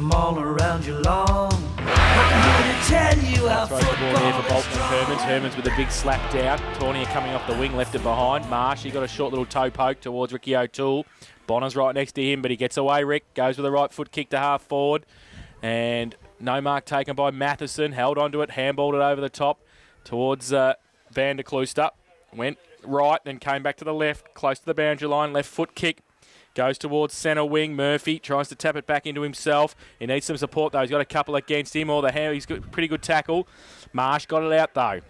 from all around Geelong. I'm here to tell you how Throws the ball there football for is Bolton and strong. Hermans with a big slap down. Tawney coming off the wing, left it behind. Marsh, he got a short little toe poke towards Ricky O'Toole. Bonner's right next to him, but he gets away, Rick. Goes with a right foot kick to half forward. And no mark taken by Matheson. Held onto it, handballed it over the top towards Van der Klooster. Went right and came back to the left, close to the boundary line. Left foot kick. Goes towards centre wing. Murphy tries to tap it back into himself. He needs some support, though. He's got a couple against him. He's got a pretty good tackle. Marsh got it out, though,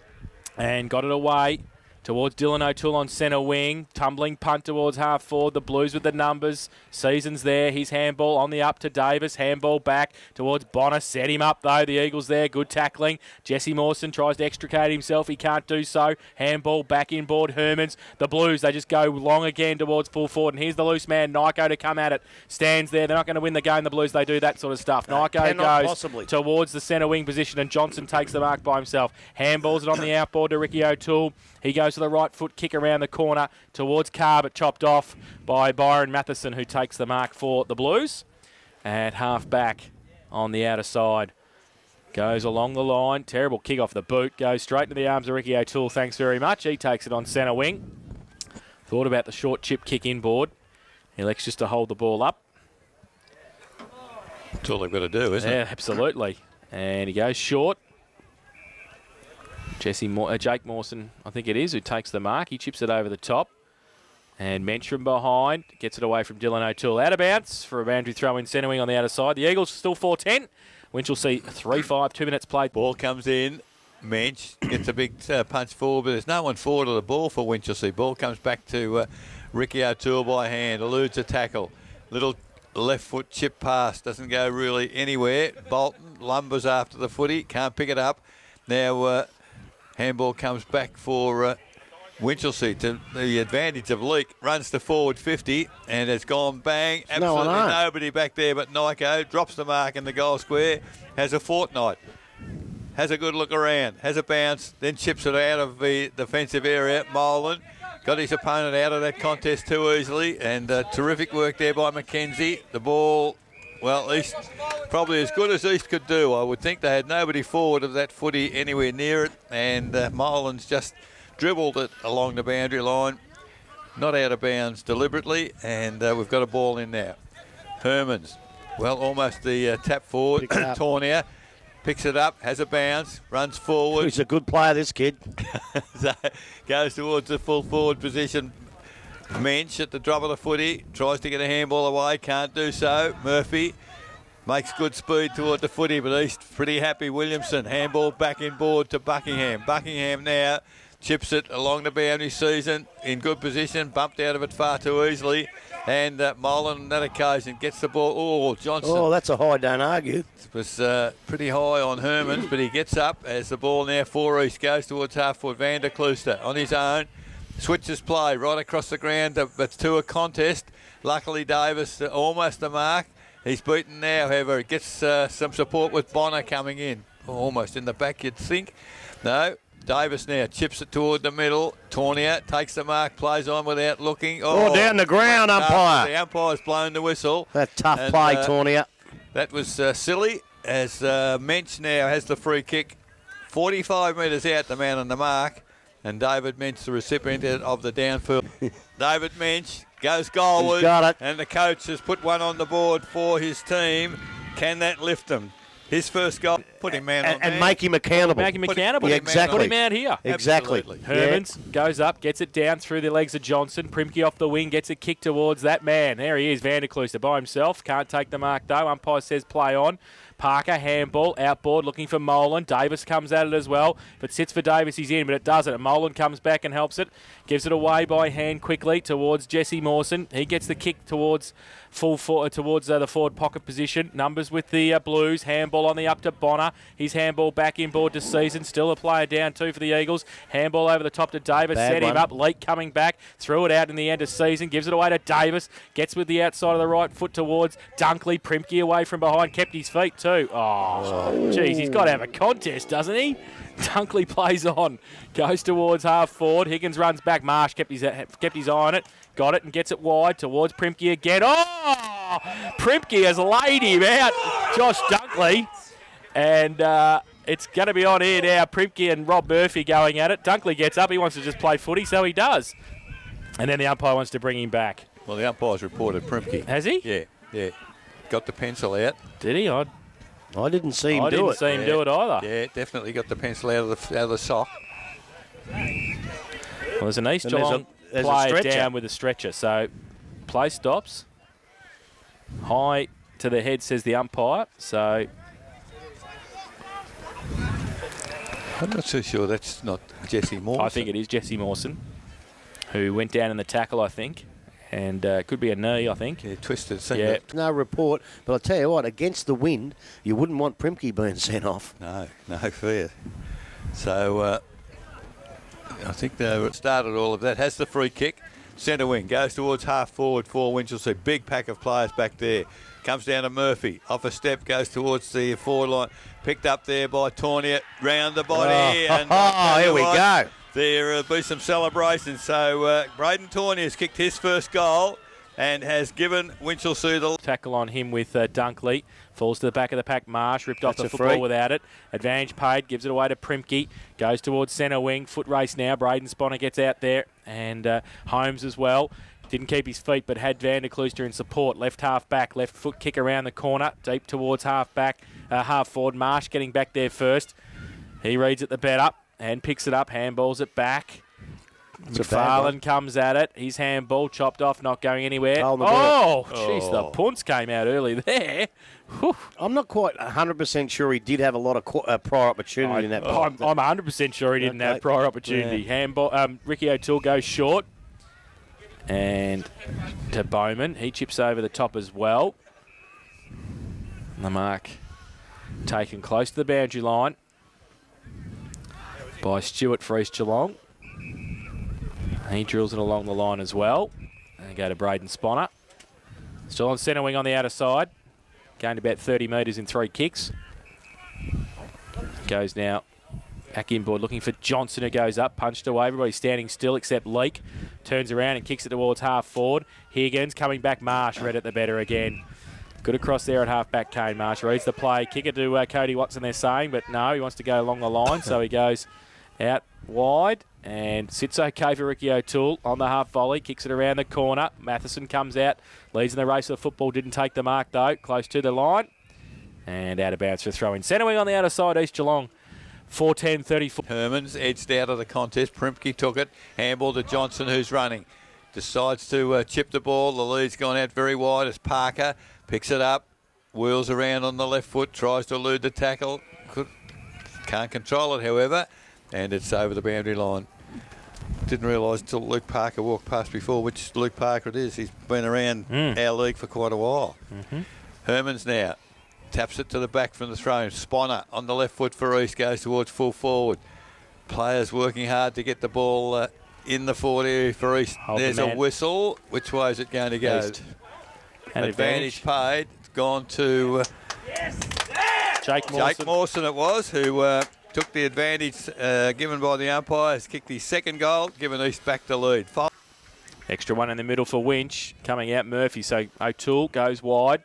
and got it away towards Dylan O'Toole on centre wing. Tumbling punt towards half forward. The Blues with the numbers. Season's there. His handball on the up to Davis. Handball back towards Bonner. Set him up, though. The Eagles there. Good tackling. Jesse Mawson tries to extricate himself. He can't do so. Handball back inboard. Hermans. The Blues, they just go long again towards full forward. And here's the loose man, Nyko, to come at it. Stands there. They're not going to win the game, the Blues. They do that sort of stuff. Nyko goes towards the centre wing position, and Johnson takes the mark by himself. Handballs it on the outboard to Ricky O'Toole. He goes to the right foot kick around the corner towards Carr, but chopped off by Byron Matheson, who takes the mark for the Blues. At half back on the outer side. Goes along the line. Terrible kick off the boot. Goes straight into the arms of Ricky O'Toole. Thanks very much. He takes it on centre wing. Thought about the short chip kick inboard. He elects just to hold the ball up. That's all they've got to do, isn't it? Yeah, absolutely. And he goes short. Jake Mawson, I think it is, who takes the mark. He chips it over the top. And Mensch from behind gets it away from Dylan O'Toole. Out of bounds for a boundary throw in centre wing on the outer side. The Eagles still 4-10. Winchelsea 3-5, 2 minutes played. Ball comes in. Mensch gets a big punch forward, but there's no one forward of the ball for Winchelsea. Ball comes back to Ricky O'Toole by hand. Eludes a tackle. Little left foot chip pass. Doesn't go really anywhere. Bolton lumbers after the footy. Can't pick it up. Now handball comes back for Winchelsea to the advantage of Leake. Runs to forward 50 and it's gone bang. Absolutely nobody back there but Nyko. Drops the mark in the goal square. Has a fortnight. Has a good look around. Has a bounce. Then chips it out of the defensive area. Molan got his opponent out of that contest too easily. And terrific work there by McKenzie. The ball, well, East probably as good as East could do. I would think they had nobody forward of that footy anywhere near it. And Molan's just dribbled it along the boundary line. Not out of bounds deliberately. And we've got a ball in now. Hermans, well, almost the tap forward. Tawney picks it up, has a bounce, runs forward. He's a good player, this kid. So, goes towards the full forward position. Mensch at the drop of the footy, tries to get a handball away, can't do so. Murphy makes good speed toward the footy, but East pretty happy. Williamson, handball back inboard to Buckingham. Buckingham now chips it along the boundary. Season in good position, bumped out of it far too easily. And Molan on that occasion gets the ball. Oh, Johnson. Oh, that's a high, don't argue. It was pretty high on Hermans, but he gets up as the ball now for East goes towards half forward. Van der Klooster on his own. Switches play right across the ground, but to a contest. Luckily, Davis almost the mark. He's beaten now, however. It gets some support with Bonner coming in. Almost in the back, you'd think. No. Davis now chips it toward the middle. Tawney takes the mark, plays on without looking. Oh, down the ground, umpire. The umpire's blown the whistle. That tough play, Tawney. That was silly, as Mensch now has the free kick. 45 metres out, the man on the mark. And David Mensch, the recipient of the downfield. David Mensch goes goalward. He's got it. And the coach has put one on the board for his team. Can that lift him? His first goal, put him man on and man. make him accountable. Make him accountable. Yeah, exactly. Put him out here. Exactly. Hermans goes up, gets it down through the legs of Johnson. Primke off the wing, gets a kick towards that man. There he is, Van der Klooster by himself. Can't take the mark though. Umpire says play on. Parker, handball, outboard, looking for Molan. Davis comes at it as well. If it sits for Davis, he's in, but it doesn't. And Molan comes back and helps it. Gives it away by hand quickly towards Jesse Mawson. He gets the kick towards the forward pocket position. Numbers with the Blues. Handball on the up to Bonner. His handball back inboard to Season. Still a player down two for the Eagles. Handball over the top to Davis. Set him up. Leake coming back. Threw it out in the end of Season. Gives it away to Davis. Gets with the outside of the right foot towards Dunkley. Primke away from behind. Kept his feet too. Oh, geez. He's got to have a contest, doesn't he? Dunkley plays on. Goes towards half forward. Higgins runs back. Marsh kept his eye on it. Got it and gets it wide towards Primke again. Oh! Primke has laid him out. Josh Dunkley. And it's going to be on here now. Primke and Rob Murphy going at it. Dunkley gets up. He wants to just play footy, so he does. And then the umpire wants to bring him back. Well, the umpire's reported Primke. Has he? Yeah. Got the pencil out. Did he? I didn't see him do didn't it. see him do it either. Yeah, definitely got the pencil out of the sock. Well, there's an East And there's Geelong a player stretcher. down with a stretcher. So play stops. High to the head, says the umpire. So I'm not so sure that's not Jesse Moore. I think it is Jesse Mawson, who went down in the tackle, I think. And could be a knee, I think. Yeah, twisted. Yeah. No report, but I'll tell you what, against the wind, you wouldn't want Primke being sent off. No fair. So I think they started all of that. Has the free kick. Centre wing goes towards half forward for Winchelsea. Big pack of players back there. Comes down to Murphy. Off a step, goes towards the forward line. Picked up there by Tournier. Round the body. Here we go. There'll be some celebration. So Braden Tournier has kicked his first goal and has given Winchelsea the tackle on him with Dunkley. Falls to the back of the pack. Marsh ripped off the That's a football free. without it. Advantage paid. Gives it away to Primke. Goes towards centre wing. Foot race now. Braden Sponner gets out there. And Holmes as well. Didn't keep his feet, but had Van der Klooster in support. Left half back. Left foot kick around the corner. Deep towards half back. Half forward. Marsh getting back there first. He reads it the better and picks it up. Handballs it back. McFarlane comes at it. His handball chopped off, not going anywhere. Oh, jeez, the punts came out early there. Whew. I'm not quite 100% sure he did have a lot of prior opportunity in that. I'm 100% sure he didn't Okay. have prior opportunity. Yeah. Handball. Ricky O'Toole goes short. And to Bowman. He chips over the top as well. The mark taken close to the boundary line by Stewart for East Geelong. He drills it along the line as well. And go to Braden Sponner. Still on centre wing on the outer side. Going to about 30 metres in 3 kicks. Goes now back inboard looking for Johnson, who goes up, punched away. Everybody's standing still except Leake. Turns around and kicks it towards half forward. Higgins coming back. Marsh read it the better again. Good across there at half back. Kane Marsh reads the play. Kick it to Cody Watson, they're saying, but no, he wants to go along the line, so he goes out wide and sits okay for Ricky O'Toole on the half volley. Kicks it around the corner. Matheson comes out, leads in the race of the football. Didn't take the mark though. Close to the line and out of bounds for a throw in. Centre wing on the outer side. East Geelong 4-10-34. Herman's edged out of the contest. Primke took it. Handball to Johnson, who's running. Decides to chip the ball. The lead's gone out very wide as Parker picks it up. Wheels around on the left foot. Tries to elude the tackle. Can't control it, however. And it's over the boundary line. Didn't realise until Luke Parker walked past before which Luke Parker it is. He's been around our league for quite a while. Herman's now. Taps it to the back from the throw. Sponner on the left foot for East goes towards full forward. Players working hard to get the ball in the forward area for East. There's a whistle. Which way is it going to go? East. Advantage paid. It's gone to Jake Mawson it was, who took the advantage given by the umpires. Kicked his second goal, given East back to lead. Extra one in the middle for Winch. Coming out Murphy. So O'Toole goes wide.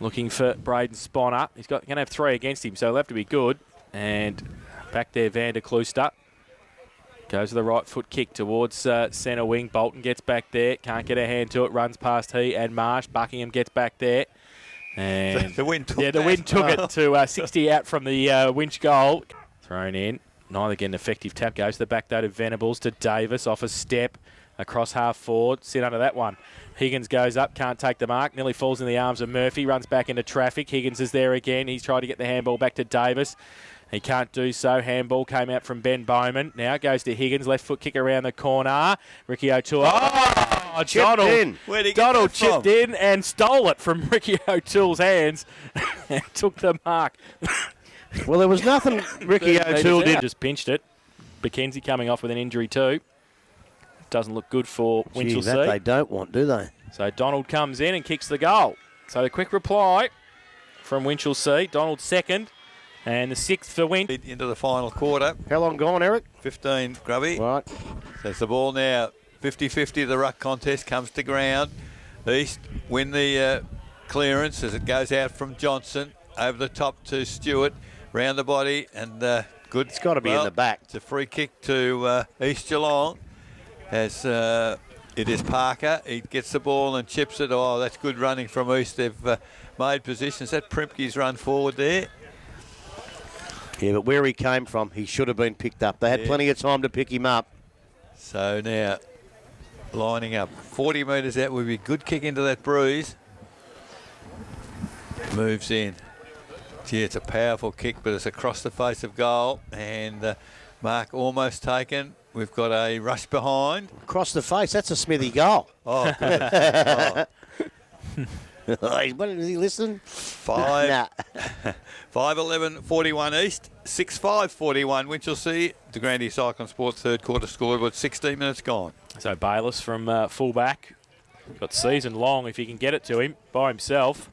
Looking for Braden Sponner. He's going to have 3 against him, so he'll have to be good. And back there, Van der Klooster. Goes with the right foot kick towards centre wing. Bolton gets back there. Can't get a hand to it. Runs past he and Marsh. Buckingham gets back there. And the wind took the wind took it to 60 out from the Winch goal. Thrown in. Neither get an effective tap. Goes to the back though to Venables, to Davis. Off a step. Across half forward. Sit under that one. Higgins goes up. Can't take the mark. Nearly falls in the arms of Murphy. Runs back into traffic. Higgins is there again. He's tried to get the handball back to Davis. He can't do so. Handball came out from Ben Bowman. Now goes to Higgins. Left foot kick around the corner. Ricky O'Toole. Oh, Donald chipped in and stole it from Ricky O'Toole's hands and took the mark. Well, there was nothing Ricky O'Toole did. Just pinched it. McKenzie coming off with an injury too. Doesn't look good for Winchelsea. That they don't want, do they? So Donald comes in and kicks the goal. So the quick reply from Winchelsea. Donald second. And the 6th for Winch. Into the final quarter. How long gone, Eric? 15, Grubby. Right. So it's the ball now. 50-50 the ruck contest comes to ground. East win the clearance as it goes out from Johnson over the top to Stewart, round the body, and good. It's got to be in the back. It's a free kick to East Geelong. As it is Parker, he gets the ball and chips it. Oh, that's good running from East. They've made positions. That Primke's run forward there. Yeah, but where he came from, he should have been picked up. They had plenty of time to pick him up. So now, lining up. 40 metres out would be a good kick into that breeze. Moves in. Gee, it's a powerful kick, but it's across the face of goal. And mark almost taken. We've got a rush behind. Across the face, that's a Smithy goal. Oh, goodness. What, is he listening? 5-11-41 East, 6-5-41 Winchelsea. De Grande Cycling Sports third quarter scored with 16 minutes gone. So Bayliss from fullback. Got season long if you can get it to him by himself.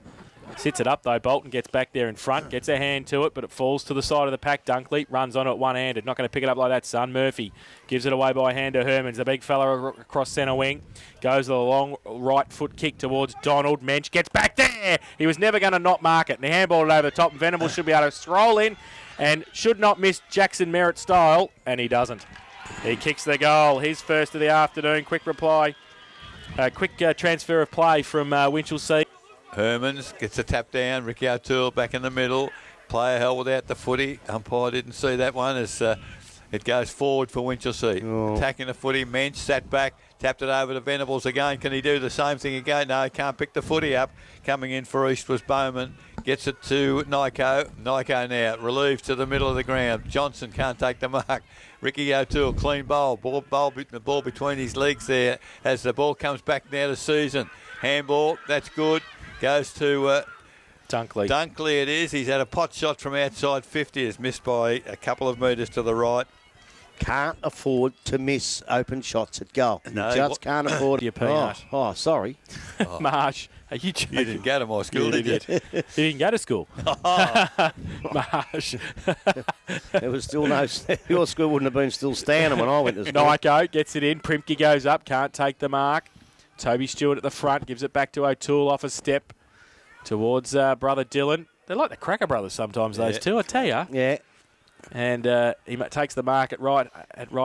Sits it up though. Bolton gets back there in front, gets a hand to it, but it falls to the side of the pack. Dunkley runs on it one-handed. Not going to pick it up like that, son. Murphy gives it away by hand to Hermans. The big fella across centre wing. Goes with a long right foot kick towards Donald. Mensch gets back there. He was never going to not mark it. And he handballed it over the top. And Venables should be able to stroll in and should not miss Jackson Merritt style. And he doesn't. He kicks the goal. His first of the afternoon. Quick reply. Quick transfer of play from Winchelsea. Hermans gets a tap down. Ricky O'Toole back in the middle. Player held without the footy. Umpire didn't see that one as it goes forward for Winchelsea. Attacking the footy. Mensch sat back. Tapped it over to Venables again. Can he do the same thing again? No, he can't pick the footy up. Coming in for East was Bowman. Gets it to Nyko. Nyko now relieved to the middle of the ground. Johnson can't take the mark. Ricky O'Toole, clean bowl. The ball between his legs there as the ball comes back now to Susan. Handball, that's good. Goes to Dunkley. Dunkley it is. He's had a pot shot from outside 50. Is missed by a couple of metres to the right. Can't afford to miss open shots at goal. No, Just can't afford Your peanut. Oh, sorry. Marsh, are you joking? You didn't go to my school, did you? You didn't go to school. Marsh. There was still no... Your school wouldn't have been still standing when I went to school. Nyko gets it in. Primke goes up. Can't take the mark. Toby Stewart at the front. Gives it back to O'Toole off a step towards brother Dylan. They're like the Cracker brothers sometimes, those two, I tell you. Yeah. And he takes the mark at right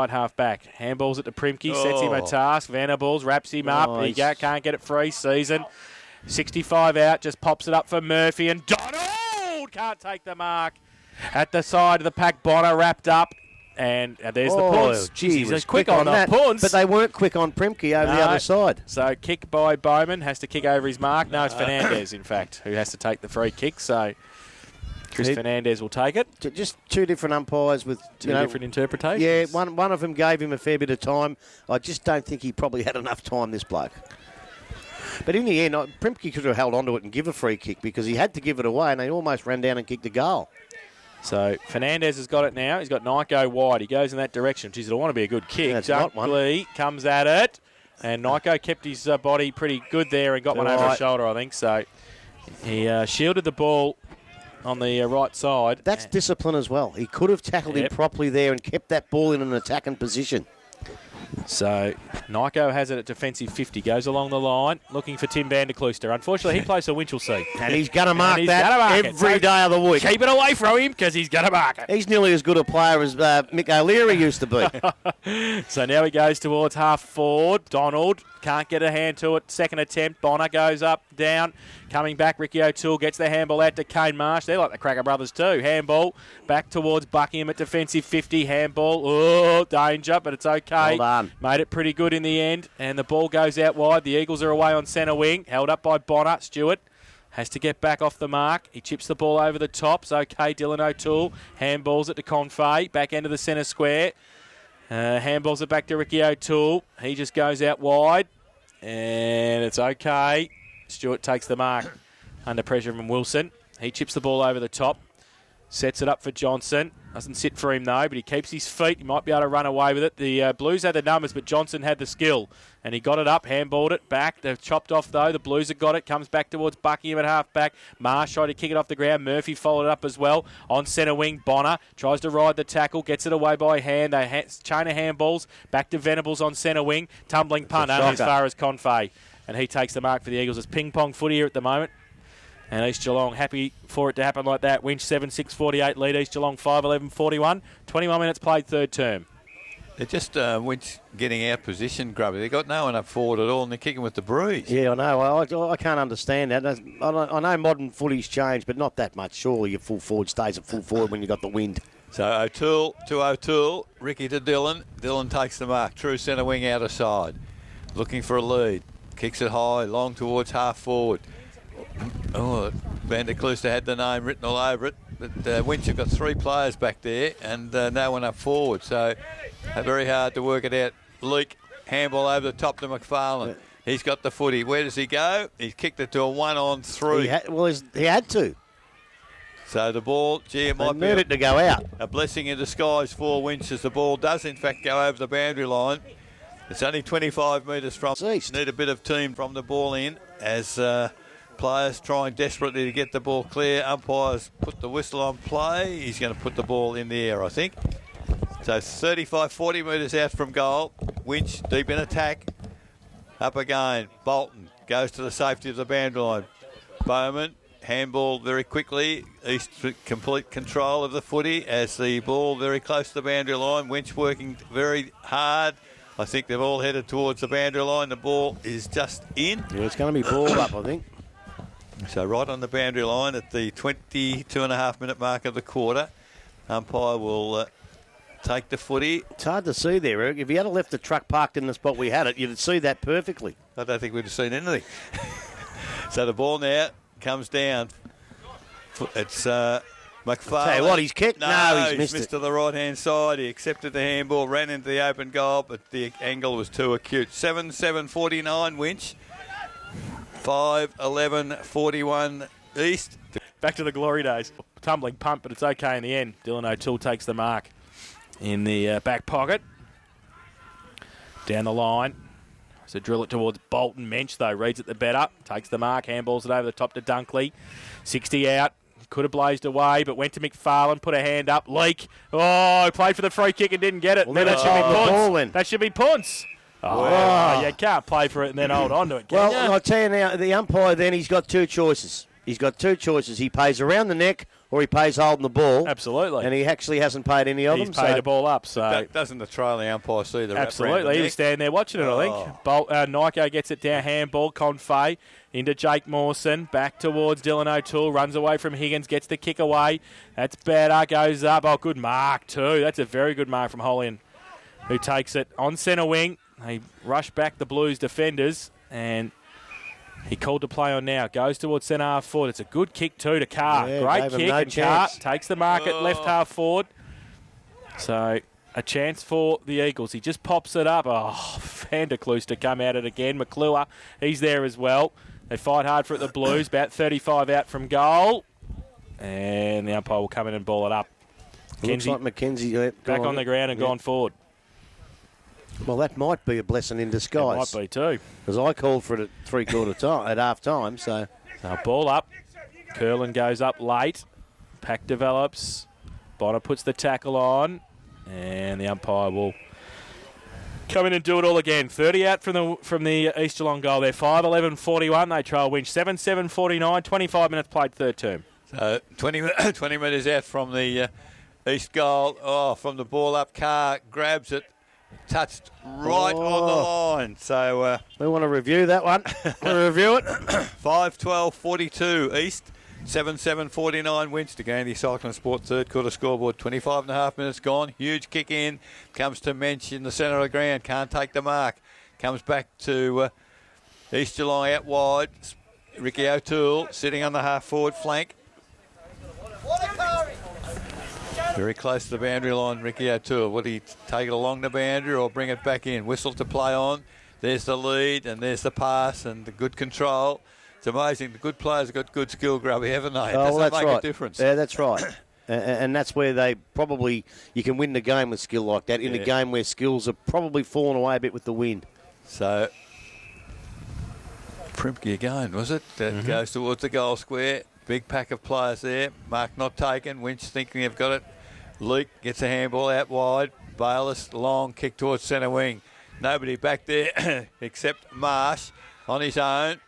half back. Handballs it to Primke, sets him a task. Venables wraps him up. He can't get it free. Season 65 out, just pops it up for Murphy. And Donald can't take the mark. At the side of the pack, Bonner wrapped up. And there's the punts. Geez, he's quick on the punts. But they weren't quick on Primke over the other side. So kick by Bowman, has to kick over his mark. No, it's Fernandez, in fact, who has to take the free kick. So Chris Fernandez will take it. Just two different umpires with two different interpretations. Yeah, one of them gave him a fair bit of time. I just don't think he probably had enough time, this bloke. But in the end, Primke could have held on to it and give a free kick because he had to give it away and they almost ran down and kicked the goal. So Fernandez has got it now. He's got Nyko wide. He goes in that direction. Geez, it'll want to be a good kick. Dunkley comes at it. And Nyko kept his body pretty good there and got one over his shoulder, I think. So he shielded the ball on the right side. That's discipline as well. He could have tackled him properly there and kept that ball in an attacking position. So Nyko has it at defensive 50, goes along the line, looking for Tim van der Klooster. Unfortunately, he plays for Winchelsea. And he's going to mark that every day of the week. Keep it away from him because he's going to mark it. He's nearly as good a player as Mick O'Leary used to be. So now he goes towards half forward. Donald can't get a hand to it. Second attempt. Bonner goes up, down. Coming back, Ricky O'Toole gets the handball out to Kane Marsh. They're like the Cracker brothers too. Handball back towards Buckingham at defensive 50. Handball. Oh, danger, but it's okay. Well done. Made it pretty good in the end. And the ball goes out wide. The Eagles are away on centre wing. Held up by Bonner. Stewart has to get back off the mark. He chips the ball over the top. It's okay, Dylan O'Toole. Handballs it to Confey. Back end of the centre square. Handballs it back to Ricky O'Toole. He just goes out wide. And it's okay. Stewart takes the mark under pressure from Wilson. He chips the ball over the top. Sets it up for Johnson. Doesn't sit for him, though, but he keeps his feet. He might be able to run away with it. The Blues had the numbers, but Johnson had the skill. And he got it up, handballed it back. They've chopped off, though. The Blues have got it. Comes back towards Buckingham at half-back. Marsh tried to kick it off the ground. Murphy followed it up as well. On centre wing, Bonner tries to ride the tackle. Gets it away by hand. They chain of handballs. Back to Venables on centre wing. Tumbling punt only as far as Confey. And he takes the mark for the Eagles. It's ping-pong footy here at the moment. And East Geelong happy for it to happen like that. Winch 7-6-48 lead. East Geelong 5-11-41. 21 minutes played third term. They're just Winch getting out position, Grubby. They've got no one up forward at all, and they're kicking with the breeze. Yeah, I know. I can't understand that. I know modern footy's changed, but not that much. Surely your full forward stays at full forward when you've got the wind. So O'Toole to O'Toole. Ricky to Dillon. Dillon takes the mark. True centre wing out of side. Looking for a lead. Kicks it high, long towards half forward. Oh, Van der Klooster had the name written all over it. But Winch have got 3 players back there and no one up forward. So very hard to work it out. Leak, handball over the top to McFarlane. He's got the footy. Where does he go? He's kicked it to a 1-on-3. He had to. So the ball, it might be it to go out. a blessing in disguise for Winch as the ball does in fact go over the boundary line. It's only 25 metres from. East. Need a bit of team from the ball in as players trying desperately to get the ball clear. Umpires put the whistle on play. He's going to put the ball in the air, I think. So 35, 40 metres out from goal. Winch deep in attack. Up again. Bolton goes to the safety of the boundary line. Bowman, handball very quickly. East complete control of the footy as the ball very close to the boundary line. Winch working very hard. I think they've all headed towards the boundary line. The ball is just in. Yeah, it's going to be ball up, I think. So right on the boundary line at the 22.5-minute mark of the quarter. Umpire will take the footy. It's hard to see there, Eric. If he had left the truck parked in the spot we had it, you'd see that perfectly. I don't think we'd have seen anything. So the ball now comes down. It's McFarlane. Tell you what, he's kicked. No, he's missed it. To the right-hand side. He accepted the handball, ran into the open goal, but the angle was too acute. 7-7-49 Winch. 5-11-41 East. Back to the glory days. Tumbling punt, but it's okay in the end. Dylan O'Toole takes the mark in the back pocket. Down the line. So drill it towards Bolton. Mensch, though, reads it the better. Takes the mark, handballs it over the top to Dunkley. 60 out. Could have blazed away, but went to McFarlane, put a hand up. Leak. Oh, played for the free kick and didn't get it. Well, that should be punts. Then. That should be punts. Oh, you can't play for it and then hold on to it, can Well, you? I'll tell you now, the umpire then, he's got 2 choices. He pays around the neck or he pays holding the ball. Absolutely. And he actually hasn't paid any of them. He's paid a ball up, so... Doesn't the trailing umpire see the Absolutely. He was standing there watching it, I think. Nico gets it down, handball, Confey into Jake Mawson, back towards Dylan O'Toole, runs away from Higgins, gets the kick away. That's better, goes up. Oh, good mark too. That's a very good mark from Holian, who takes it on centre wing. They rush back the Blues defenders, and he called to play on now. Goes towards centre half forward. It's a good kick too to Carr. Yeah, great kick. No and Carr takes the mark at left half forward. So a chance for the Eagles. He just pops it up. Oh, Van der Klooster come at it again. McClure, he's there as well. They fight hard for it, the Blues. About 35 out from goal. And the umpire will come in and ball it up. Looks like McKenzie back on the ground and gone forward. Well, that might be a blessing in disguise. It might be too. Because I called for it at three-quarter time, at half-time, so... Ball up. Curlin goes up late. Pack develops. Bonner puts the tackle on. And the umpire will come in and do it all again. 30 out from the East Geelong goal there. 5-11-41. They trail Winch. 7-7-49. 25 minutes played third term. So 20 metres out from the East goal. Oh, from the ball up, Carr grabs it. Touched right on the line. So we want to review that one. Want to review it? 5-12-42 East. 7-7-49 Winch to gain the Cyclone Sport third quarter scoreboard. 25.5 minutes gone. Huge kick in. Comes to Mensch in the centre of the ground. Can't take the mark. Comes back to East Geelong out wide. Ricky O'Toole sitting on the half forward flank. Very close to the boundary line, Ricky O'Toole. Would he take it along the boundary or bring it back in? Whistle to play on. There's the lead and there's the pass and the good control. It's amazing. The good players have got good skill, Grubby, haven't they? It doesn't make a difference. Yeah, that's right. And that's where you can win the game with skill like that, in a game where skills are probably fallen away a bit with the wind. So, Primke again, was it? That goes towards the goal square. Big pack of players there. Mark not taken. Winch thinking they've got it. Leak gets a handball out wide. Bayless, long kick towards centre wing. Nobody back there except Marsh on his own.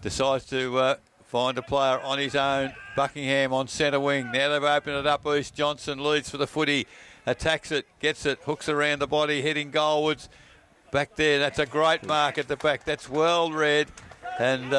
Decides to find a player on his own. Buckingham on centre wing. Now they've opened it up. East Johnson leads for the footy. Attacks it, gets it, hooks around the body, heading goalwards. Back there, that's a great mark at the back. That's well read. And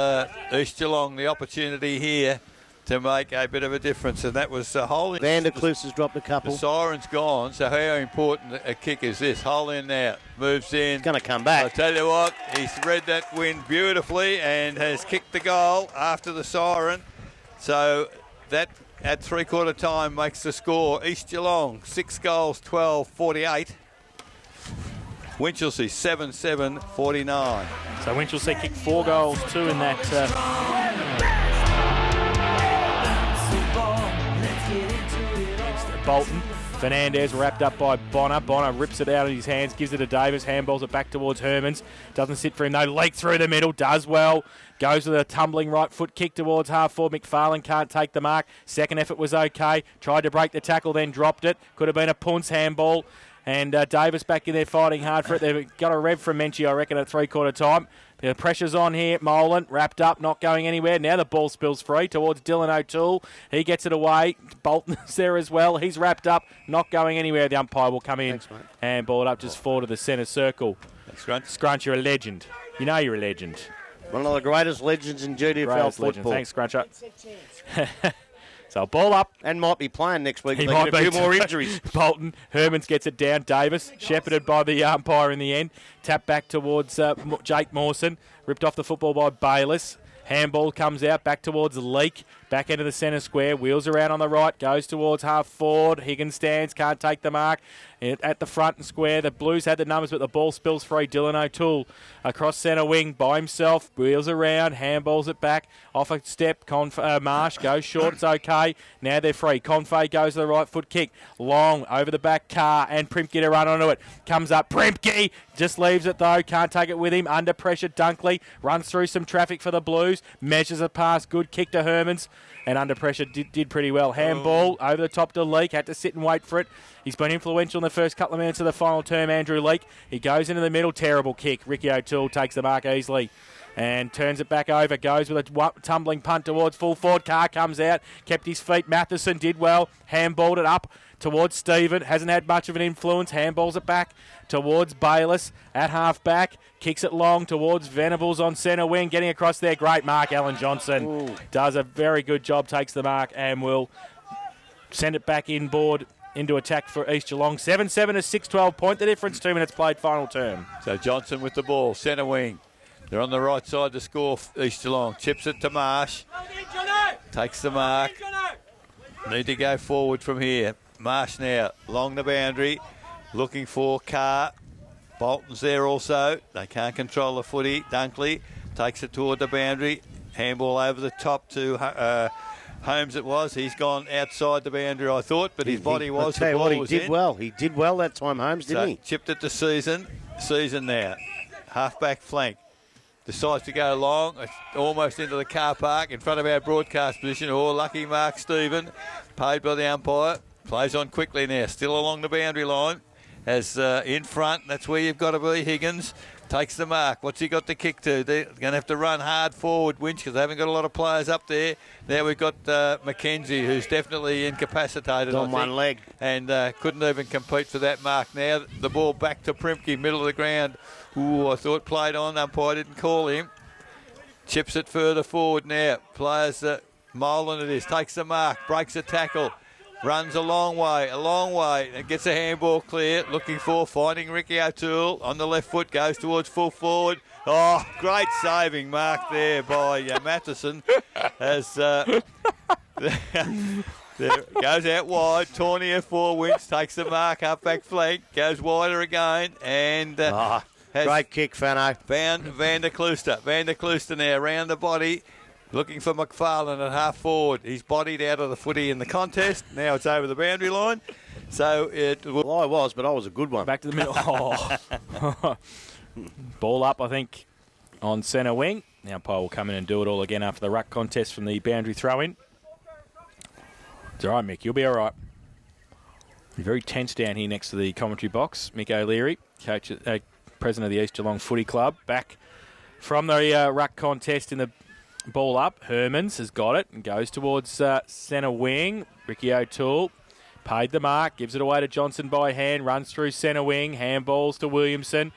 East Geelong, the opportunity here to make a bit of a difference. And that was a hole in. Van der Kloos has dropped a couple. The siren's gone, so how important a kick is this? Hole in now, moves in. It's going to come back. I'll tell you what, he's read that wind beautifully and has kicked the goal after the siren. So that at three-quarter time makes the score. East Geelong, 6 goals, 12-48. Winchelsea, 7-7-49. So Winchelsea kicked 4 goals, 2 in that. Bolton. Fernandez wrapped up by Bonner. Bonner rips it out of his hands, gives it to Davis, handballs it back towards Hermans. Doesn't sit for him though. Leak through the middle, does well. Goes with a tumbling right foot kick towards half forward. McFarlane can't take the mark. Second effort was okay. Tried to break the tackle, then dropped it. Could have been a Punce handball. And Davis back in there fighting hard for it. They've got a rev from Menchie, I reckon, at three-quarter time. The pressure's on here. Molan wrapped up, not going anywhere. Now the ball spills free towards Dylan O'Toole. He gets it away. Bolton's there as well. He's wrapped up, not going anywhere. The umpire will come in and ball it up just forward to the centre circle. Thanks, Scrunch, you're a legend. You know you're a legend. One of the greatest legends in GDFL football. Thanks, Scruncher. So ball up. And might be playing next week. He They might get a be few more injuries. Bolton. Hermans gets it down. Davis, shepherded by the umpire in the end. Tap back towards Jake Mawson. Ripped off the football by Bayliss. Handball comes out back towards Leak. Back into the centre square. Wheels around on the right. Goes towards half forward. Higgins stands. Can't take the mark. At the front and square. The Blues had the numbers, but the ball spills free. Dylan O'Toole across centre wing by himself. Wheels around. Handballs it back. Off a step. Marsh goes short. It's okay. Now they're free. Confe goes to the right foot kick. Long over the back. Carr and Primke to run onto it. Comes up. Primke just leaves it though. Can't take it with him. Under pressure. Dunkley runs through some traffic for the Blues. Measures a pass. Good kick to Hermans. And under pressure did pretty well. Handball over the top to Leak. Had to sit and wait for it. He's been influential in the first couple of minutes of the final term, Andrew Leak. He goes into the middle. Terrible kick. Ricky O'Toole takes the mark easily and turns it back over. Goes with a tumbling punt towards full forward. Carr comes out. Kept his feet. Matheson did well. Handballed it up towards Stephen. Hasn't had much of an influence. Handballs it back towards Bayliss at half back. Kicks it long towards Venables on centre wing. Getting across there. Great mark. Alan Johnson does a very good job. Takes the mark and will send it back inboard into attack for East Geelong. 7-7 to 6-12 point the difference. 2 minutes played final term. So Johnson with the ball. Centre wing. They're on the right side to score. East Geelong chips it to Marsh. Takes the mark. Need to go forward from here. Marsh now along the boundary. Looking for Carr. Bolton's there also. They can't control the footy. Dunkley takes it toward the boundary. Handball over the top to Holmes it was. He's gone outside the boundary, I thought, but his body was. The ball was in. He did well that time, Holmes, didn't he? Chipped it to Season. Season now. Half-back flank. Decides to go long, almost into the car park in front of our broadcast position. Oh, lucky mark, Stephen. Paid by the umpire. Plays on quickly now. Still along the boundary line. As in front, that's where you've got to be. Higgins takes the mark. What's he got to kick to? They're going to have to run hard forward, Winch, because they haven't got a lot of players up there. Now we've got McKenzie, who's definitely incapacitated on one leg. And couldn't even compete for that mark. Now the ball back to Primke, middle of the ground. Ooh, I thought played on. Umpire didn't call him. Chips it further forward now. Players, Molan it is, takes the mark, breaks a tackle. Runs a long way, and gets a handball clear. Looking for, finding Ricky O'Toole on the left foot, goes towards full forward. Oh, great saving mark there by Matheson. As there goes out wide. Tournier for Winch, takes the mark, up back flank, goes wider again, and great kick, Fano. Found Van der Kloos. Van der Kloos now around the body. Looking for McFarlane at half forward. He's bodied out of the footy in the contest. Now it's over the boundary line. So it will. Well, I was, but I was a good one. Back to the middle. Oh. Ball up, I think, on centre wing. Now Pyle will come in and do it all again after the ruck contest from the boundary throw-in. It's all right, Mick. You'll be all right. You're very tense down here next to the commentary box. Mick O'Leary, coach, president of the East Geelong Footy Club, back from the ruck contest in the Ball up. Hermans has got it and goes towards centre wing. Ricky O'Toole paid the mark. Gives it away to Johnson by hand. Runs through centre wing. Handballs to Williamson.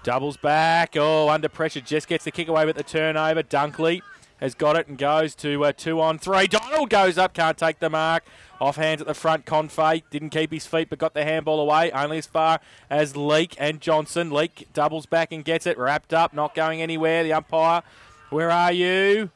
Doubles back. Oh, under pressure. Just gets the kick away with the turnover. Dunkley has got it and goes to 2-on-3. Donald goes up. Can't take the mark. Off hands at the front. Confey didn't keep his feet but got the handball away. Only as far as Leake and Johnson. Leake doubles back and gets it. Wrapped up. Not going anywhere. The umpire. Where are you?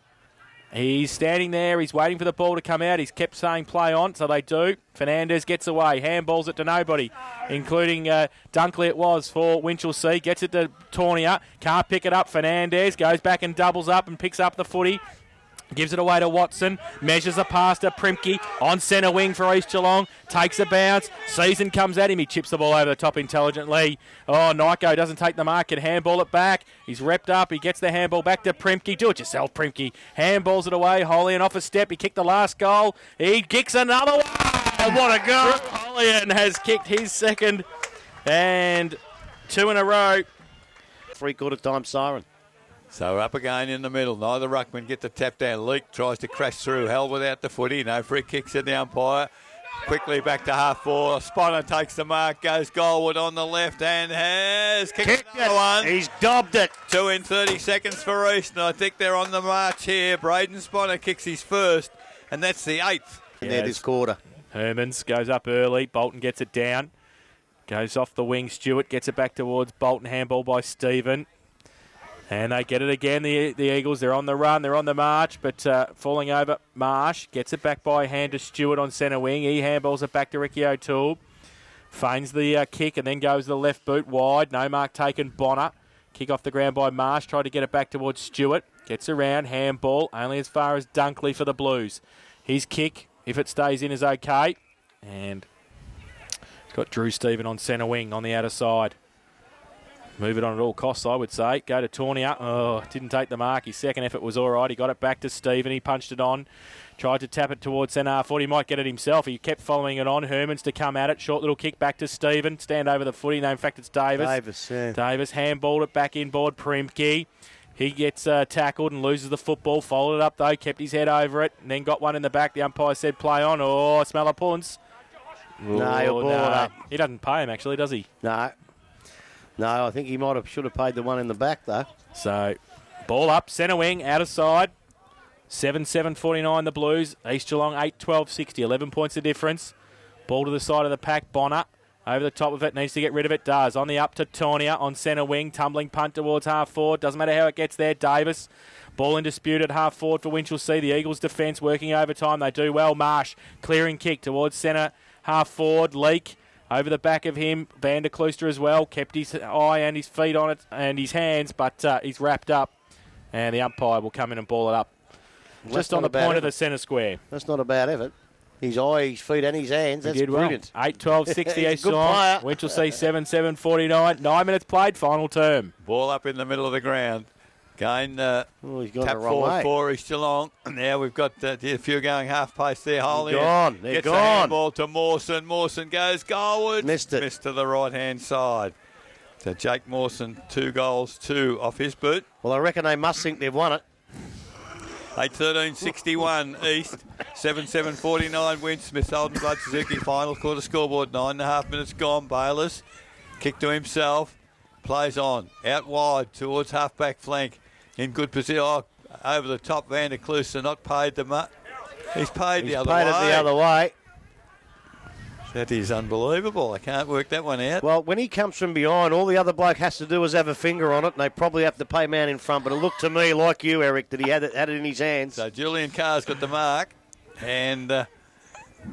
He's standing there. He's waiting for the ball to come out. He's kept saying play on, so they do. Fernandez gets away. Handballs it to nobody, including Dunkley it was for Winchelsea. Gets it to Tornia. Can't pick it up. Fernandez goes back and doubles up and picks up the footy. Gives it away to Watson. Measures a pass to Primke on centre wing for East Geelong. Takes a bounce. Season comes at him. He chips the ball over the top intelligently. Oh, Nyko doesn't take the mark. Can handball it back. He's repped up. He gets the handball back to Primke. Do it yourself, Primke. Handballs it away. Hollian off a step. He kicked the last goal. He kicks another one. What a goal. Hollian has kicked his second. And 2 in a row. 3/4 time siren. So up again in the middle. Neither ruckman get the tap down. Leak tries to crash through. Held without the footy. No free kicks in the umpire. Quickly back to half forward. Sponner takes the mark. Goes goalward on the left and has kicked another one. He's dobbed it. 2 in 30 seconds for East. And I think they're on the march here. Braden Sponner kicks his first. And that's the 8th. And there this quarter. Hermans goes up early. Bolton gets it down. Goes off the wing. Stewart gets it back towards Bolton. Handball by Stephen. And they get it again, the Eagles. They're on the run, they're on the march, but falling over. Marsh gets it back by hand to Stewart on centre wing. He handballs it back to Ricky O'Toole. Feigns the kick and then goes the left boot wide. No mark taken. Bonner. Kick off the ground by Marsh. Tried to get it back towards Stewart. Gets around. Handball. Only as far as Dunkley for the Blues. His kick, if it stays in, is okay. And got Drew Stephen on centre wing on the outer side. Move it on at all costs, I would say. Go to Tornia. Oh, didn't take the mark. His second effort was all right. He got it back to Stephen. He punched it on. Tried to tap it towards centre half forward. He might get it himself. He kept following it on. Hermans to come at it. Short little kick back to Stephen. Stand over the footy. No, in fact, it's Davis. Davis handballed it back inboard. Primke. He gets tackled and loses the football. Followed it up, though. Kept his head over it. And then got one in the back. The umpire said play on. Oh, smell of punts. No, he'll ball it up. He doesn't pay him, actually, does he? No, I think he should have paid the one in the back, though. So, ball up, centre wing, outer side. 7-7-49 the Blues. East Geelong 8-12-60, 11 points of difference. Ball to the side of the pack. Bonner over the top of it, needs to get rid of it. Does. On the up to Tornia on centre wing. Tumbling punt towards half forward. Doesn't matter how it gets there. Davis. Ball in dispute at half forward for Winchelsea. The Eagles' defence working overtime. They do well. Marsh clearing kick towards centre half forward. Leak. Over the back of him, Van der Klooster as well. Kept his eye and his feet on it and his hands, but he's wrapped up. And the umpire will come in and ball it up. Just on the point of the centre square. That's not a bad effort. His eye, his feet and his hands. That's brilliant. Well. 8-12-60 East Geelong. Winchelsea 7-7-49. 9 minutes played, final term. Ball up in the middle of the ground. Again, tap forward for East Geelong. Now we've got a few going half pace there. Hollian They're gets gone. the handball to Mawson. Mawson goes goalward. Missed it. Missed to the right-hand side. So Jake Mawson, 2 goals, 2 off his boot. Well, I reckon they must think they've won it. 8-13-61 East. 7-7-49 wins. St.Albans Reserve Suzuki final quarter scoreboard. 9.5 minutes gone. Bayless kick to himself. Plays on. Out wide towards half-back flank. In good position. Oh, over the top, Van der Klooster not paid the mark. He's paid the other way. He's paid it the other way. That is unbelievable. I can't work that one out. Well, when he comes from behind, all the other bloke has to do is have a finger on it, and they probably have to pay man in front. But it looked to me, like you, Eric, that he had it in his hands. So Julian Carr's got the mark. And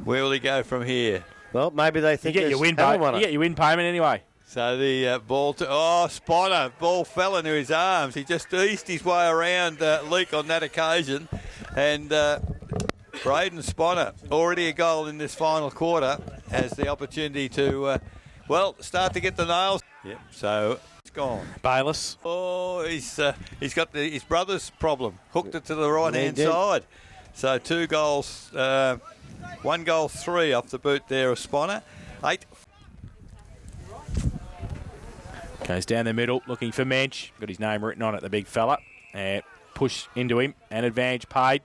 where will he go from here? Well, maybe they think you get your win payment anyway. So the ball to... Spotter. Ball fell into his arms. He just eased his way around Leak on that occasion. And Braden Spotter, already a goal in this final quarter, has the opportunity to, start to get the nails. Yep, so it's gone. Bayless. Oh, he's got his brother's problem. Hooked it to the right-hand side. So 2 goals, 1 goal, 3 off the boot there of Spotter. 8. Goes down the middle, looking for Mensch. Got his name written on it, the big fella. push into him and advantage paid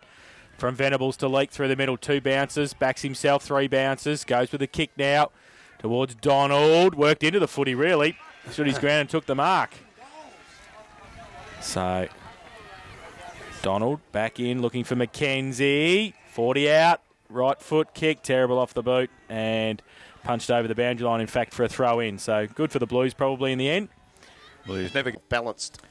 from Venables to Leake through the middle. 2 bounces, backs himself, 3 bounces, goes with a kick now towards Donald. Worked into the footy, really. Stood his ground and took the mark. So, Donald back in, looking for Mackenzie. 40 out, right foot kick, terrible off the boot, and punched over the boundary line, in fact, for a throw in. So, good for the Blues probably in the end. Blues never Balanced.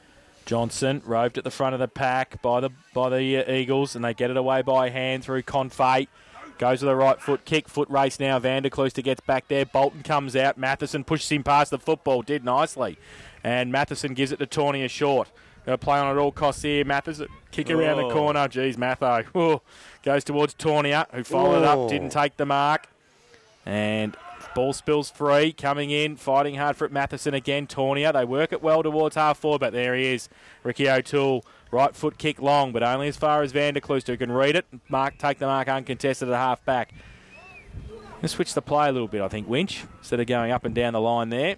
Johnson roved at the front of the pack by the Eagles, and they get it away by hand through Confate. Goes with a right foot kick. Foot race now. Vanderklooster gets back there. Bolton comes out. Matheson pushes him past the football. Did nicely. And Matheson gives it to Tornier short. Got to play on at all costs here. Matheson kick around the corner. Geez, Matho. Ooh. Goes towards Tornier, who followed up. Didn't take the mark. And ball spills free. Coming in. Fighting hard for it. Matheson again. Tornier. They work it well towards half forward, but there he is. Ricky O'Toole. Right foot kick long, but only as far as Vanderklooster, who can read it. Take the mark uncontested at half back. Let's switch the play a little bit, I think, Winch, instead of going up and down the line there.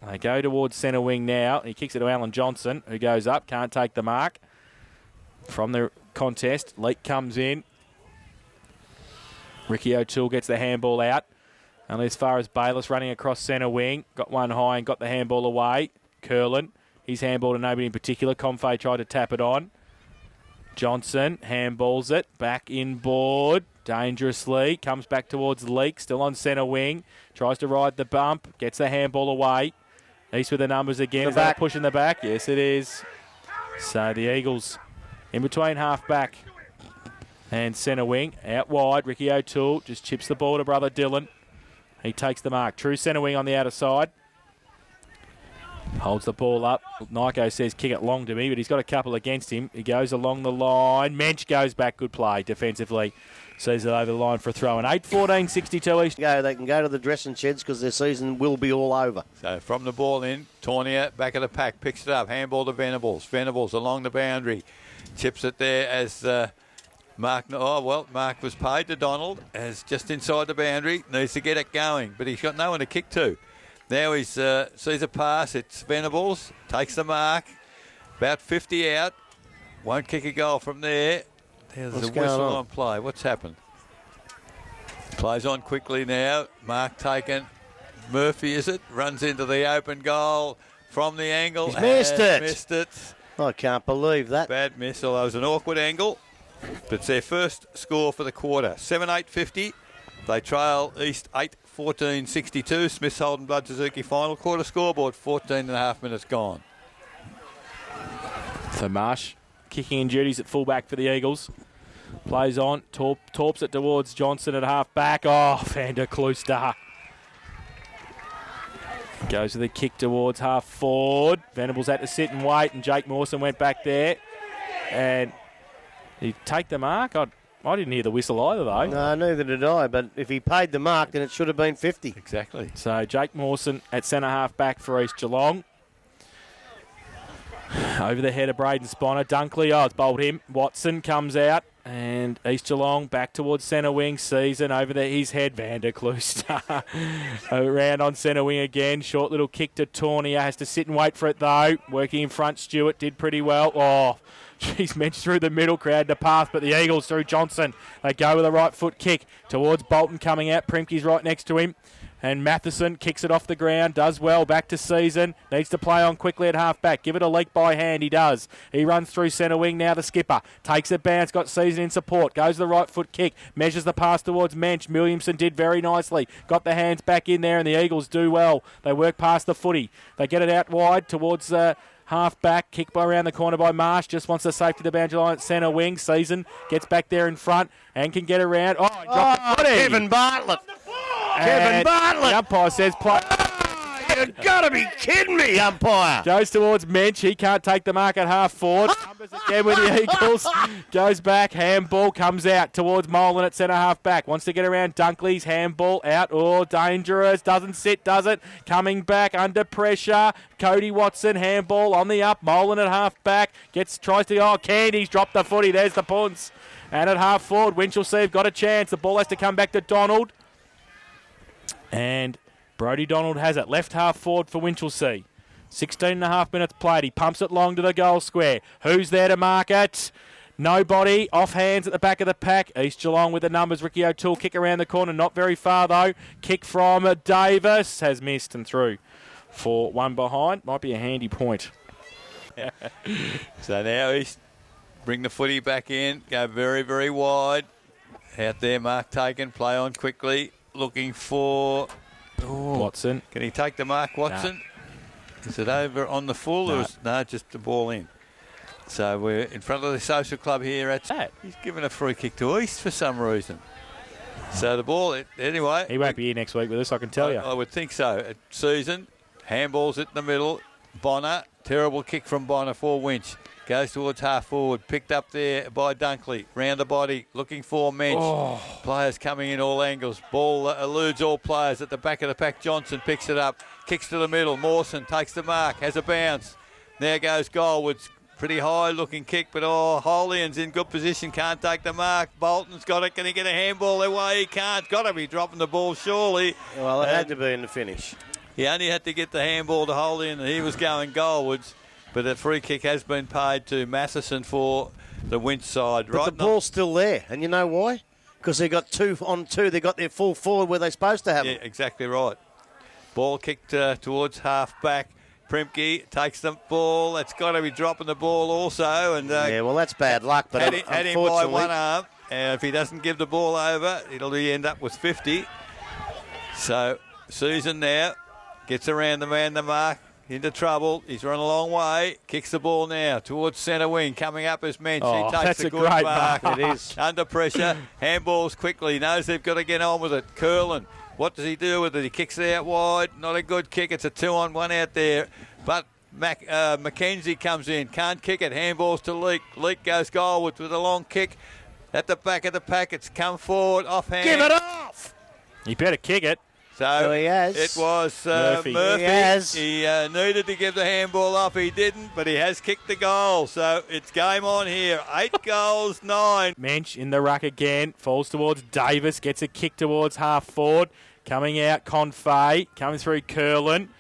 They go towards centre wing now. He kicks it to Alan Johnson, who goes up, can't take the mark. From the contest, Leake comes in. Ricky O'Toole gets the handball out. Only as far as Bayliss running across centre wing. Got one high and got the handball away. Curlin. He's handball to nobody in particular. Confay tried to tap it on. Johnson handballs it. Back inboard. Dangerously. Comes back towards Leake. Still on centre wing. Tries to ride the bump. Gets the handball away. East with the numbers again. Is that pushing the back? Yes, it is. So the Eagles in between half back and centre wing. Out wide. Ricky O'Toole just chips the ball to brother Dylan. He takes the mark. True centre wing on the outer side. Holds the ball up. Nico says kick it long to me, but he's got a couple against him. He goes along the line. Mensch goes back. Good play defensively. Sees it over the line for a throw. And 8-14-62 East. They can go to the dressing sheds because their season will be all over. So from the ball in, Tornier back of the pack, picks it up, handball to Venables. Venables along the boundary, chips it there as Mark. Mark was paid to Donald as just inside the boundary, needs to get it going, but he's got no one to kick to. Now he sees a pass. It's Venables, takes the mark, about 50 out, won't kick a goal from there. There's a whistle on play. What's happened? Plays on quickly now. Mark taken. Murphy, is it? Runs into the open goal from the angle. He's missed it. Missed it. I can't believe that. Bad miss, although it was an awkward angle. But it's their first score for the quarter. 7-8-50. They trail East 8-14-62. Smith's Holden Blood Suzuki final quarter scoreboard. 14 and a half minutes gone. So Marsh kicking in duties at fullback for the Eagles. Plays on. Torps it towards Johnson at half back. Oh, Vanderklooster. Goes with a kick towards half forward. Venables had to sit and wait, and Jake Mawson went back there. And he take the mark. I didn't hear the whistle either, though. No, neither did I. But if he paid the mark, then it should have been 50. Exactly. So Jake Mawson at centre half back for East Geelong. Over the head of Braden Sponner. Dunkley, it's bowled him. Watson comes out. And East Geelong back towards centre wing. Season over there, his head. Vanderklooster. Around on centre wing again. Short little kick to Tornier. Has to sit and wait for it, though. Working in front, Stewart did pretty well. Oh, she's Mensch through the middle, crowd to pass, but the Eagles through Johnson. They go with a right foot kick towards Bolton coming out. Primke's right next to him. And Matheson kicks it off the ground, does well, back to Season. Needs to play on quickly at half-back. Give it a leak by hand, he does. He runs through centre wing, now the skipper. Takes a bounce, got Season in support. Goes the right foot kick, measures the pass towards Mensch. Williamson did very nicely. Got the hands back in there, and the Eagles do well. They work past the footy. They get it out wide towards half-back. Kick by around the corner by Marsh. Just wants the safety to the boundary line at centre wing. Season gets back there in front and can get around. Oh, he dropped the footy. Kevin Bartlett. And the umpire says play. You've got to be kidding me, umpire. Goes towards Mensch. He can't take the mark at half forward. Numbers again with the Eagles. Goes back. Handball comes out towards Molan at centre half back. Wants to get around Dunkley's handball out. Oh, dangerous. Doesn't sit, does it? Coming back under pressure. Cody Watson handball on the up. Molan at half back. Tries to Candy's dropped the footy. There's the punts. And at half forward, Winchelsea have got a chance. The ball has to come back to Donald. And Brodie Donald has it. Left half forward for Winchelsea. 16.5 minutes played. He pumps it long to the goal square. Who's there to mark it? Nobody. Off hands at the back of the pack. East Geelong with the numbers. Ricky O'Toole kick around the corner. Not very far, though. Kick from Davis. Has missed and through for one behind. Might be a handy point. So now East bring the footy back in. Go very, very wide. Out there, mark taken. Play on quickly. Looking for... Watson. Can he take the mark, Watson? Is it over on the full? No. Or no, just the ball in. So we're in front of the social club here. He's given a free kick to East for some reason. So the ball, anyway. He won't be here next week with us, I can tell you. I would think so. Susan, handballs it in the middle. Bonner, terrible kick from Bonner for Winch. Goes towards half forward, picked up there by Dunkley. Round the body, looking for Mensch. Players coming in all angles. Ball eludes all players at the back of the pack. Johnson picks it up, kicks to the middle. Mawson takes the mark, has a bounce. There goes Goldwood's. Pretty high looking kick, but Holian's in good position, can't take the mark. Bolton's got it. Can he get a handball away? He can't. Got to be dropping the ball, surely. Well, it had to be in the finish. He only had to get the handball to Holian, and he was going goalwards. But a free kick has been paid to Matheson for the Winch side. But the ball's still there, and you know why? Because they got 2 on 2. They got their full forward where they're supposed to have Yeah, it. exactly right. Ball kicked towards half back. Primke takes the ball. That's got to be dropping the ball also. And Yeah, well, that's bad luck. But had him by unfortunately, one arm. And if he doesn't give the ball over, it'll end up with 50. So Susan now gets around the man, the mark, into trouble. He's run a long way. Kicks the ball now towards centre wing. Coming up as Mensch. Oh, he takes that's a a good great mark. mark. It is. Under pressure. Handballs quickly. Knows they've got to get on with it. Curlin. What does he do with it? He kicks it out wide. Not a good kick. It's a 2-on-1 out there. But Mackenzie comes in. Can't kick it. Handballs to Leak. Leak goes goalwards with a long kick. At the back of the pack. It's come forward. Offhand. give it off. He better kick it. So he has. it was Murphy. Murphy. He has. He needed to give the handball off. He didn't, but he has kicked the goal. So it's game on here. 8 goals, 9. Mensch in the ruck again. Falls towards Davis. Gets a kick towards half forward. Coming out, Confey. Coming through, Curlin.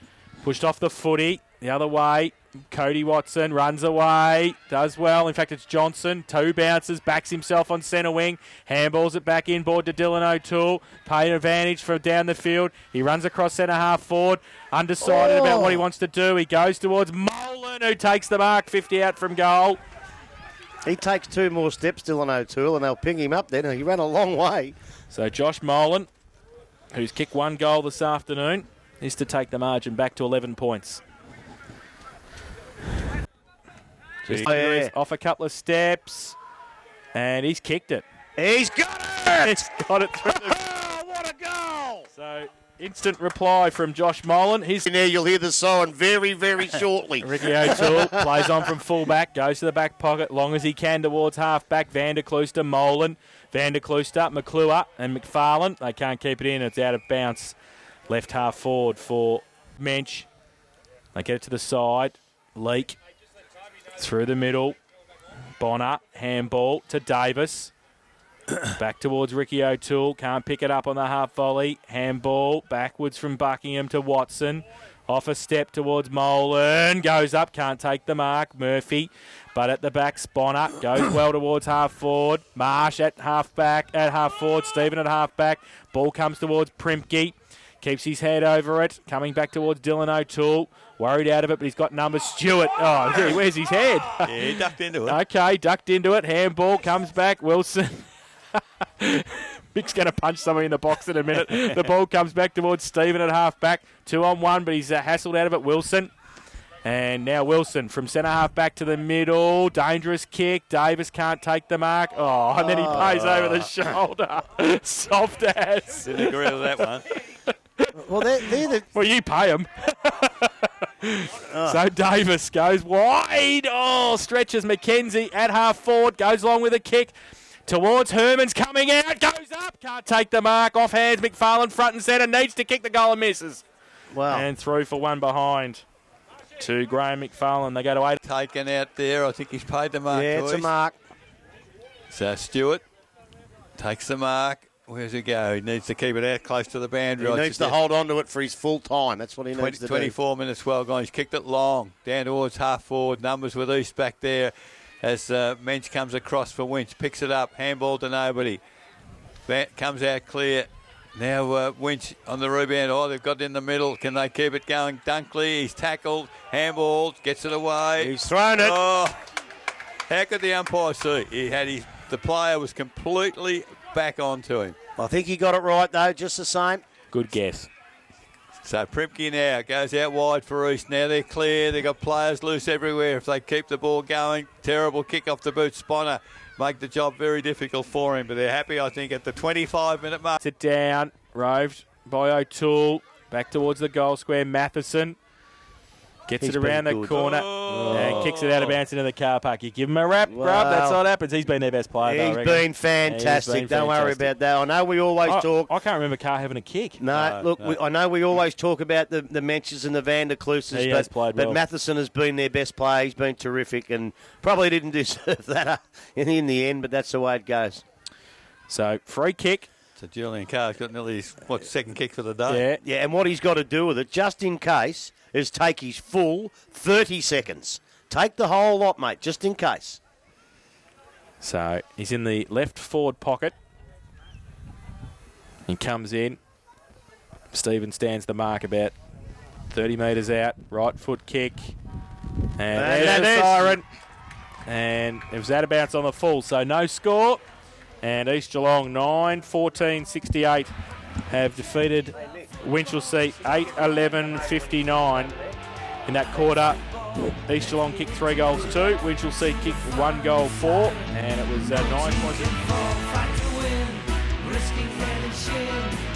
Pushed off the footy. The other way. Cody Watson runs away. Does well. In fact, it's Johnson. 2 bounces. Backs himself on centre wing. Handballs it back inboard to Dylan O'Toole. Paid advantage from down the field. He runs across centre half forward. Undecided about what he wants to do. He goes towards Molan, who takes the mark. 50 out from goal. He takes 2 more steps, Dylan O'Toole, and they'll ping him up then. He ran a long way. So Josh Molan, who's kicked 1 goal this afternoon, is to take the margin back to 11 points. Just off a couple of steps, and he's kicked it. He's got it! He's got it through the... Oh, what a goal! So, instant reply from Josh Molan. He's In there, you'll hear the siren very, very shortly. Ricky O'Toole plays on from full-back, goes to the back pocket, long as he can towards half-back. Van der Klooster, Molan, Van der Klooster, McClure and McFarlane. They can't keep it in. It's out of bounds. Left half forward for Mensch. They get it to the side. Leak. Through the middle. Bonner. Handball to Davis. Back towards Ricky O'Toole. Can't pick it up on the half volley. Handball. Backwards from Buckingham to Watson. Off a step towards Molan. Goes up. Can't take the mark. Murphy. But at the back, Bonner goes well towards half forward. Marsh at half back, at half forward. Stephen at half back. Ball comes towards Primke. Keeps his head over it. Coming back towards Dylan O'Toole. Worried out of it, but he's got numbers. Stewart. Oh, gee, where's his head? Yeah, he ducked into it. Okay, ducked into it. Handball comes back. Wilson. Mick's going to punch someone in the box in a minute. The ball comes back towards Stephen at half back. 2-on-1, but he's hassled out of it. Wilson. And now Wilson from centre half back to the middle. Dangerous kick. Davis can't take the mark. Oh, and then he pays over the shoulder. Soft ass. Didn't agree with that one. Well, they're the... Well, you pay him. So Davis goes wide. Oh, stretches Mackenzie at half forward. Goes along with a kick. Towards Herman's coming out. Goes up. Can't take the mark. Off hands. McFarlane front and centre. Needs to kick the goal and misses. Wow. And through for one behind. To Graham McFarlane. They go to 8. Taken out there. I think he's paid the mark. Yeah, it's a Joyce. mark. So Stewart takes the mark. Where's he go? He needs to keep it out close to the boundary. He needs to hold on to it for his full time. That's what he needs to do. 24 minutes well gone. He's kicked it long down towards half forward. Numbers with East back there as Mensch comes across for Winch. Picks it up. Handball to nobody. Comes out clear. Now Winch on the rebound. Oh, they've got it in the middle. Can they keep it going? Dunkley, he's tackled. Handball, gets it away. He's thrown it. Oh, how could the umpire see? The player was completely back onto him. I think he got it right, though, just the same. Good guess. So Primke now goes out wide for East. Now they're clear. They've got players loose everywhere. If they keep the ball going, terrible kick off the boot. Sponner make the job very difficult for him. But they're happy, I think, at the 25-minute mark. Sit down. Roved by O'Toole. Back towards the goal square. Matheson gets He's it around been the good. corner and kicks it out of bounds into the car park. You give him a rap, Wow. Grub. That's what happens. He's been their best player, though, I He's reckon. been fantastic. Yeah, he's been Don't worry fantastic. about that. I know we always talk. I can't remember Carr having a kick. No, I know we always talk about the Menches and the Van der Klooses, He has played but well. Matheson has been their best player. He's been terrific and probably didn't deserve that in the end, but that's the way it goes. So, free kick. So Julian Carr's got nearly his, second kick for the day. Yeah. Yeah, and what he's got to do with it, just in case, is take his full 30 seconds. Take the whole lot, mate, just in case. So, he's in the left forward pocket. He comes in. Stephen stands the mark about 30 metres out. Right foot kick. And there's the siren. And it was out of bounds on the full, so no score. And East Geelong 9-14-68 have defeated Winchelsea 8-11-59 in that quarter. East Geelong kicked 3 goals 2. Winchelsea kicked 1 goal 4. And it was 9 points. Fight to win, risking hand and shin.